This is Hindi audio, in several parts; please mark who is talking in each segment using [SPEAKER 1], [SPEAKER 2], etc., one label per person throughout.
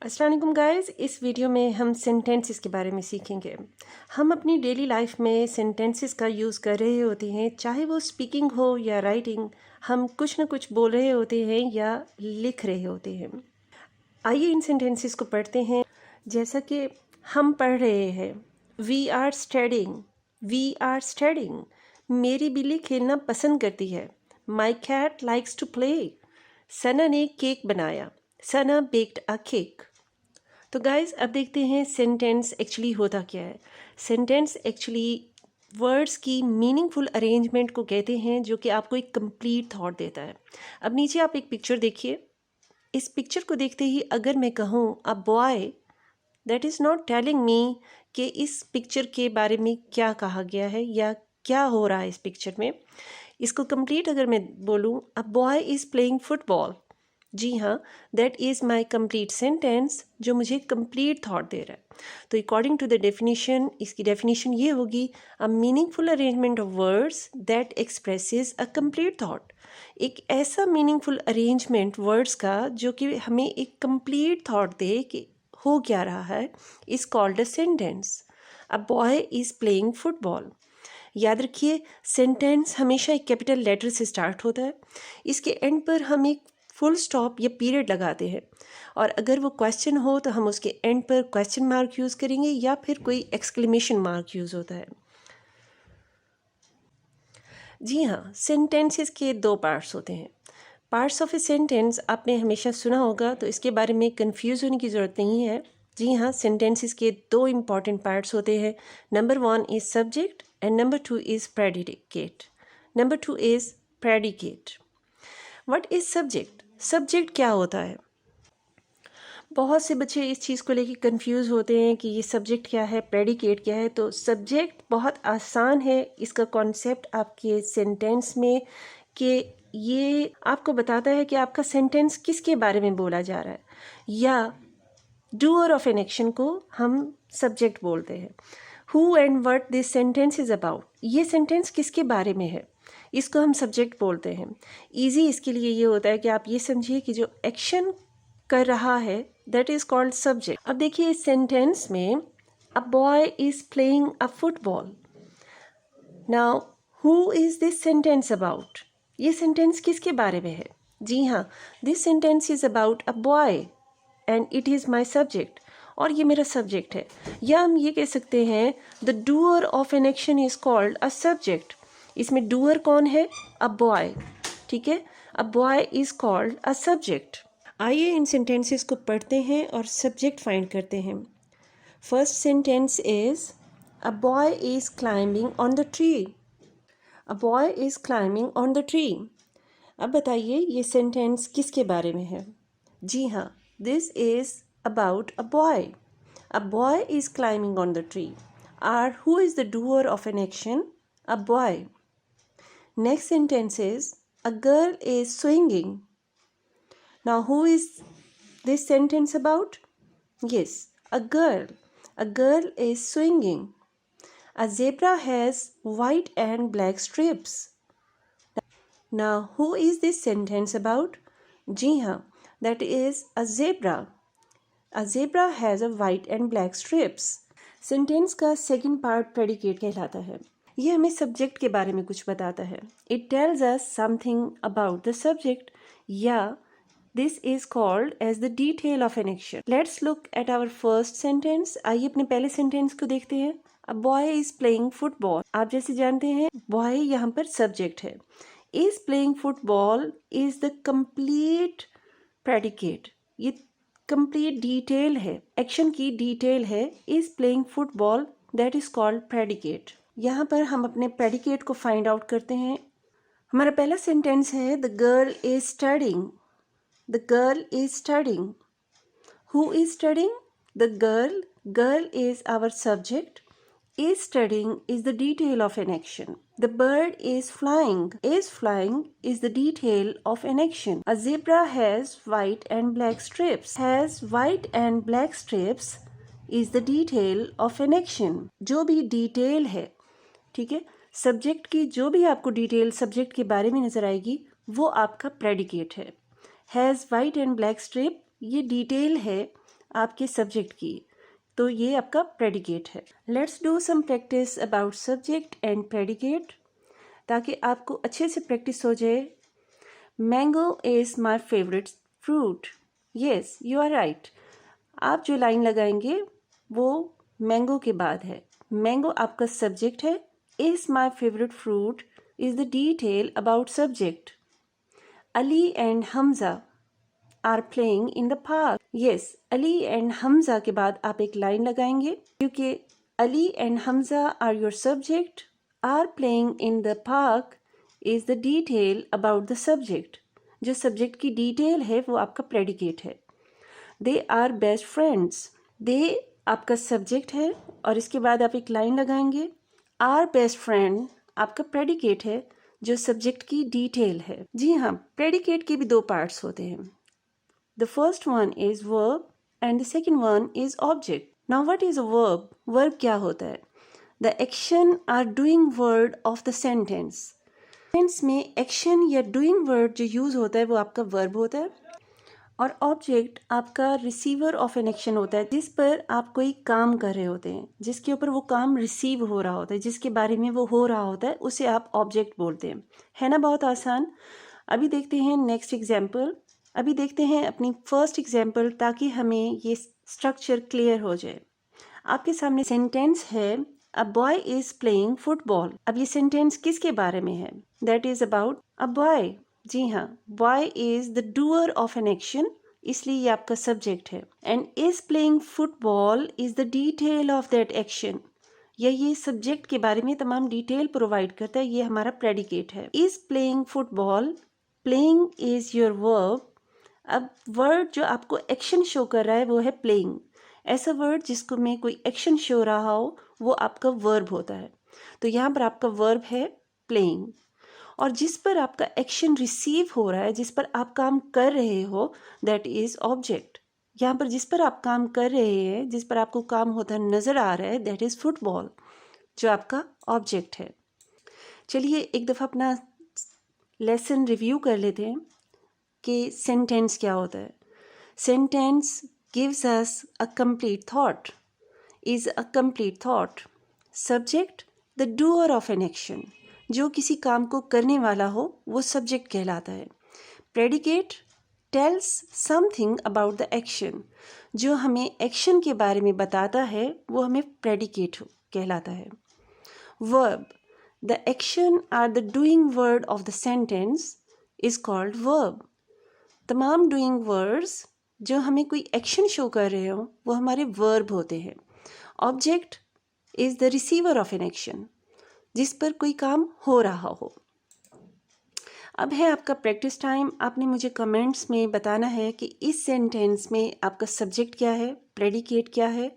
[SPEAKER 1] अस्सलाम वालेकुम गाइस। इस वीडियो में हम सेंटेंसेस के बारे में सीखेंगे। हम अपनी डेली लाइफ में सेंटेंसेस का यूज़ कर रहे होते हैं, चाहे वो स्पीकिंग हो या राइटिंग। हम कुछ ना कुछ बोल रहे होते हैं या लिख रहे होते हैं। आइए इन सेंटेंसेस को पढ़ते हैं। जैसा कि हम पढ़ रहे हैं, we are studying, we are studying. मेरी बिल्ली खेलना पसंद करती है। My cat likes to play. Sana ने केक बनाया। Sana baked a cake. तो गाइस अब देखते हैं सेंटेंस एक्चुअली होता क्या है। सेंटेंस एक्चुअली वर्ड्स की मीनिंगफुल अरेंजमेंट को कहते हैं, जो कि आपको एक कंप्लीट थॉट देता है। अब नीचे आप एक पिक्चर देखिए। इस पिक्चर को देखते ही अगर मैं कहूँ a boy, that is not telling me कि इस पिक्चर के बारे में क्या कहा गया है या क्या हो रहा है इस पिक्चर में। इसको कंप्लीट अगर मैं बोलूँ a boy is playing football, जी हाँ, that is my complete sentence, जो मुझे कंप्लीट थॉट दे रहा है। तो अकॉर्डिंग टू द डेफिनेशन, इसकी डेफिनेशन ये होगी, a meaningful arrangement of words that expresses a complete thought. एक ऐसा मीनिंगफुल अरेंजमेंट वर्ड्स का जो कि हमें एक कंप्लीट थॉट दे कि हो क्या रहा है, is called a sentence. A boy is playing football. याद रखिए, सेंटेंस हमेशा एक कैपिटल लेटर से स्टार्ट होता है। इसके एंड पर हम एक फुल स्टॉप या पीरियड लगाते हैं, और अगर वो क्वेश्चन हो तो हम उसके एंड पर क्वेश्चन मार्क यूज़ करेंगे या फिर कोई एक्सक्लेमेशन मार्क यूज़ होता है। जी हाँ, सेंटेंसेस के दो पार्ट्स होते हैं। पार्ट्स ऑफ ए सेंटेंस आपने हमेशा सुना होगा, तो इसके बारे में कंफ्यूज होने की ज़रूरत नहीं है। जी हाँ, सेंटेंसेस के दो इम्पॉर्टेंट पार्ट्स होते हैं। Number one is subject and number two is predicate. Number two is predicate. What is subject? Subject क्या होता है? बहुत से बच्चे इस चीज़ को लेके कंफ्यूज होते हैं कि ये सब्जेक्ट क्या है, प्रेडिकेट क्या है। तो सब्जेक्ट बहुत आसान है, इसका कॉन्सेप्ट आपके सेंटेंस में कि ये आपको बताता है कि आपका सेंटेंस किसके बारे में बोला जा रहा है, या डूअर ऑफ एन एक्शन को हम सब्जेक्ट बोलते हैं। Who and what this sentence is about, ये सेंटेंस किसके बारे में है, इसको हम सब्जेक्ट बोलते हैं। ईजी इसके लिए ये होता है कि आप ये समझिए कि जो एक्शन कर रहा है दैट इज़ कॉल्ड सब्जेक्ट। अब देखिए इस सेंटेंस में अ boy is playing a football. Now who is this sentence about? ये सेंटेंस किसके बारे में है? जी हाँ, this sentence is about a boy and it is my subject, और ये मेरा सब्जेक्ट है। या हम ये कह सकते हैं the doer of an action is called a subject. इसमें डूअर कौन है? A boy. ठीक है, a boy is called a subject. आइए इन सेंटेंसेस को पढ़ते हैं और सब्जेक्ट फाइंड करते हैं। First sentence is a boy is climbing on the tree. A boy is climbing on the tree. अब बताइए ये सेंटेंस किसके बारे में है? जी हाँ, this is about a boy. A boy is climbing on the tree. Or who is the doer of an action? A boy. Next sentence is a girl is swinging. Now, who is this sentence about? Yes, a girl. A girl is swinging. A zebra has white and black strips. Now, who is this sentence about? जी हाँ, that is a zebra. A zebra has a white and black strips. Sentence का सेकंड पार्ट प्रेडिकेट कहलाता है। ये हमें सब्जेक्ट के बारे में कुछ बताता है। It tells us something about the subject, या this is called as the detail of an action. Let's look at our first sentence. आइए अपने पहले सेंटेंस को देखते हैं। A boy is playing football. आप जैसे जानते हैं बॉय यहाँ पर सब्जेक्ट है। Is playing football is the complete predicate. ये कंप्लीट डिटेल है, एक्शन की डिटेल है। Is playing football, that is called predicate. यहाँ पर हम अपने प्रेडिकेट को फाइंड आउट करते हैं। हमारा पहला सेंटेंस है the girl is studying. The girl is studying. Who is studying? The girl. Girl is our subject. Is studying is the detail of an action. The bird is flying. Is flying is the detail of an action. A zebra has white and black strips. Has white and black strips is the detail of an action. जो भी डिटेल है, ठीक है, सब्जेक्ट की जो भी आपको डिटेल सब्जेक्ट के बारे में नजर आएगी वो आपका प्रेडिकेट है। Has white and black stripe, ये डिटेल है आपके सब्जेक्ट की, तो ये आपका प्रेडिकेट है। Let's do some practice about subject and predicate, ताकि आपको अच्छे से प्रैक्टिस हो जाए। Mango is my favourite fruit. Yes, you are right. आप जो लाइन लगाएंगे वो मैंगो के बाद है। मैंगो आपका सब्जेक्ट है। Is my favourite fruit is the detail about subject. Ali and Hamza are playing in the park. Yes, Ali and Hamza के बाद आप एक लाइन लगाएंगे, क्योंकि Ali and Hamza are your subject. Are playing in the park is the detail about the subject. जो सब्जेक्ट की डिटेल है वो आपका प्रेडिकेट है। They are best friends. They आपका सब्जेक्ट है और इसके बाद आप एक लाइन लगाएंगे। आर बेस्ट फ्रेंड आपका प्रेडिकेट है, जो सब्जेक्ट की डिटेल है। जी हाँ, प्रेडिकेट के भी दो पार्ट्स होते हैं। The first one is verb and the second one is object. Now what is a verb? Verb क्या होता है? The action or doing word of the sentence. Sentence में action या doing word जो use होता है वो आपका verb होता है, और object आपका receiver of an action होता है, जिस पर आप कोई काम कर रहे होते हैं, जिसके ऊपर वो काम रिसीव हो रहा होता है, जिसके बारे में वो हो रहा होता है, उसे आप object बोलते हैं। है ना बहुत आसान। अभी देखते हैं नेक्स्ट एग्जाम्पल। अभी देखते हैं अपनी फर्स्ट एग्जाम्पल, ताकि हमें ये स्ट्रक्चर क्लियर हो जाए। आपके सामने सेंटेंस है, a boy is playing football. अब ये सेंटेंस किसके बारे में है? That is about a boy. जी हाँ, boy is the doer of an action, इसलिए ये आपका सब्जेक्ट है। And is playing football is the detail of that action. ये सब्जेक्ट के बारे में तमाम डिटेल प्रोवाइड करता है, ये हमारा प्रेडिकेट है। Is playing football, playing is your verb. अब वर्ड जो आपको एक्शन शो कर रहा है वो है प्लेइंग। ऐसा वर्ड जिसको में कोई एक्शन शो रहा हो वो आपका वर्ब होता है। तो यहाँ पर आपका वर्ब है प्लेइंग, और जिस पर आपका एक्शन रिसीव हो रहा है, जिस पर आप काम कर रहे हो, दैट इज ऑब्जेक्ट। यहाँ पर जिस पर आप काम कर रहे हैं, जिस पर आपको काम होता नजर आ रहा है, दैट इज फुटबॉल, जो आपका ऑब्जेक्ट है। चलिए एक दफ़ा अपना लेसन रिव्यू कर लेते हैं कि सेंटेंस क्या होता है। Sentence gives us a complete thought, is a complete thought. Subject the doer of an action, जो किसी काम को करने वाला हो वो सब्जेक्ट कहलाता है। Predicate tells something about the action, जो हमें एक्शन के बारे में बताता है वो हमें प्रेडिकेट कहलाता है। Verb the action or the doing word of the sentence is called verb. तमाम डूइंग वर्ड्स जो हमें कोई एक्शन शो कर रहे हो वो हमारे वर्ब होते हैं। Object is the receiver of an action, जिस पर कोई काम हो रहा हो। अब है आपका प्रैक्टिस टाइम। आपने मुझे कमेंट्स में बताना है कि इस सेंटेंस में आपका सब्जेक्ट क्या है, प्रेडिकेट क्या है,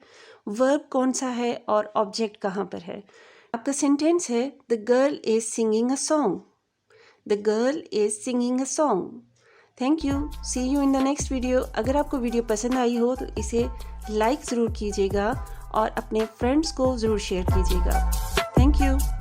[SPEAKER 1] वर्ब कौन सा है और ऑब्जेक्ट कहाँ पर है। आपका सेंटेंस है the girl is singing a song. The girl is singing a song. Thank you, see you in the next video. अगर आपको वीडियो पसंद आई हो तो इसे लाइक ज़रूर कीजिएगा और अपने फ्रेंड्स को ज़रूर शेयर कीजिएगा। Thank you.